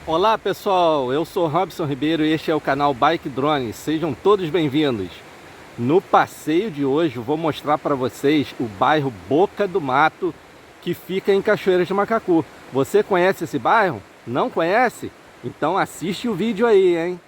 Olá pessoal, eu sou Robson Ribeiro e este é o canal Bike Drone. Sejam todos bem-vindos. No passeio de hoje eu vou mostrar para vocês o bairro Boca do Mato, que fica em Cachoeiras do Macacu. Você conhece esse bairro? Não conhece? Então assiste o vídeo aí, hein?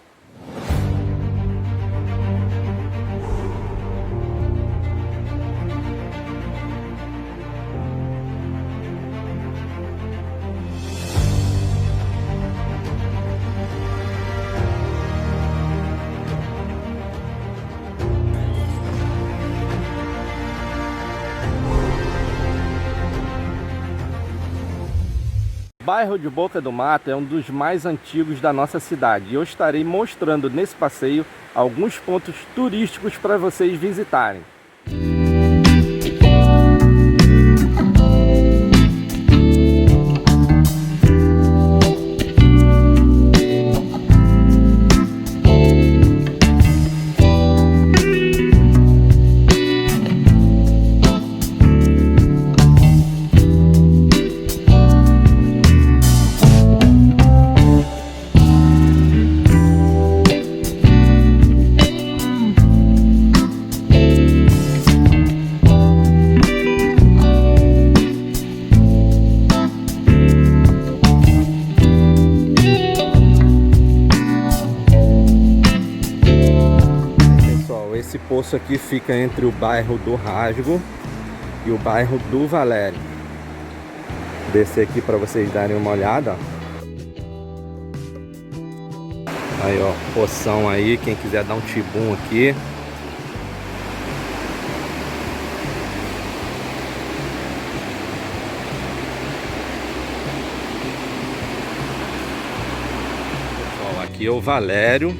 O bairro de Boca do Mato é um dos mais antigos da nossa cidade e eu estarei mostrando nesse passeio alguns pontos turísticos para vocês visitarem. Esse poço aqui fica entre o bairro do Rasgo e o bairro do Valério. Vou descer aqui para vocês darem uma olhada. Aí ó, poção aí, quem quiser dar um tibum aqui. Pessoal, aqui é o Valério,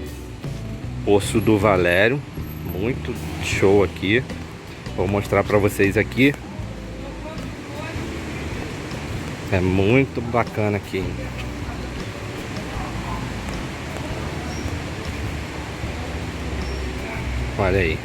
Poço do Valério. Muito show aqui. Vou mostrar para vocês aqui. É muito bacana aqui. Olha aí.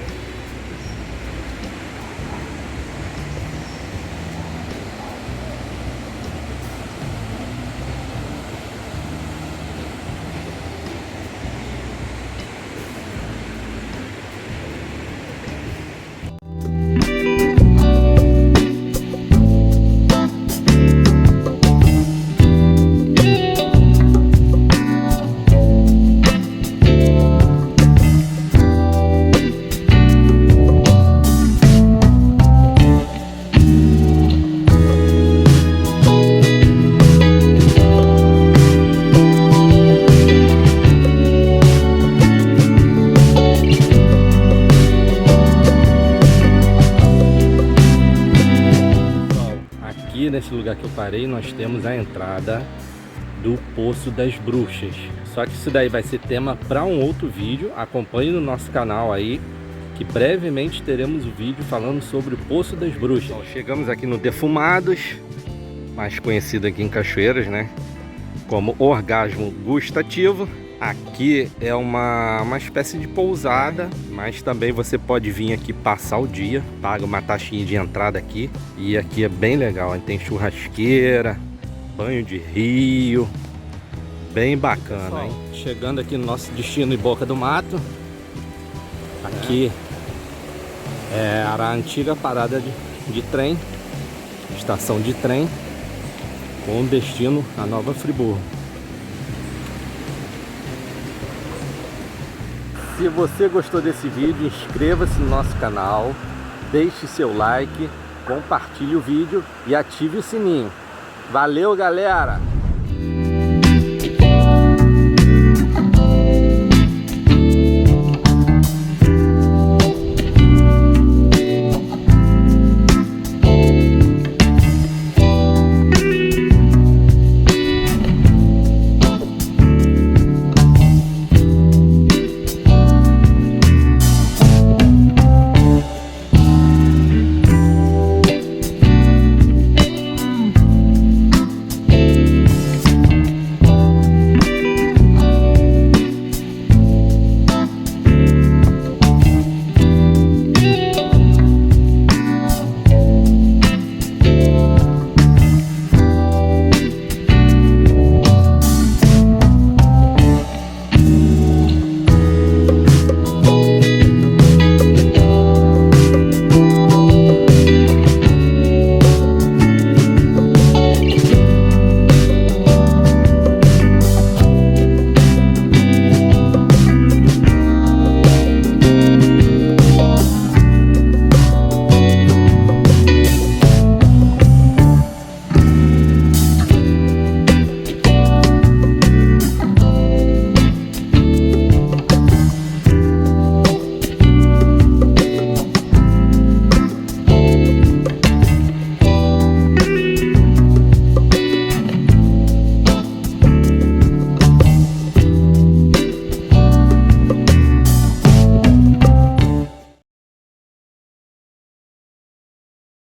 Nesse lugar que eu parei, nós temos a entrada do Poço das Bruxas. Só que isso daí vai ser tema para um outro vídeo. Acompanhe no nosso canal aí, que brevemente teremos o vídeo falando sobre o Poço das Bruxas. Bom, chegamos aqui no Defumados, mais conhecido aqui em Cachoeiras, né, como Orgasmo Gustativo. Aqui é uma espécie de pousada, mas também você pode vir aqui passar o dia, paga uma taxinha de entrada aqui. E aqui é bem legal, tem churrasqueira, banho de rio, bem bacana, pessoal, hein? Chegando aqui no nosso destino em Boca do Mato. Aqui é a antiga parada de trem, estação de trem, com destino a Nova Friburgo. Se você gostou desse vídeo, inscreva-se no nosso canal, deixe seu like, compartilhe o vídeo e ative o sininho. Valeu, galera!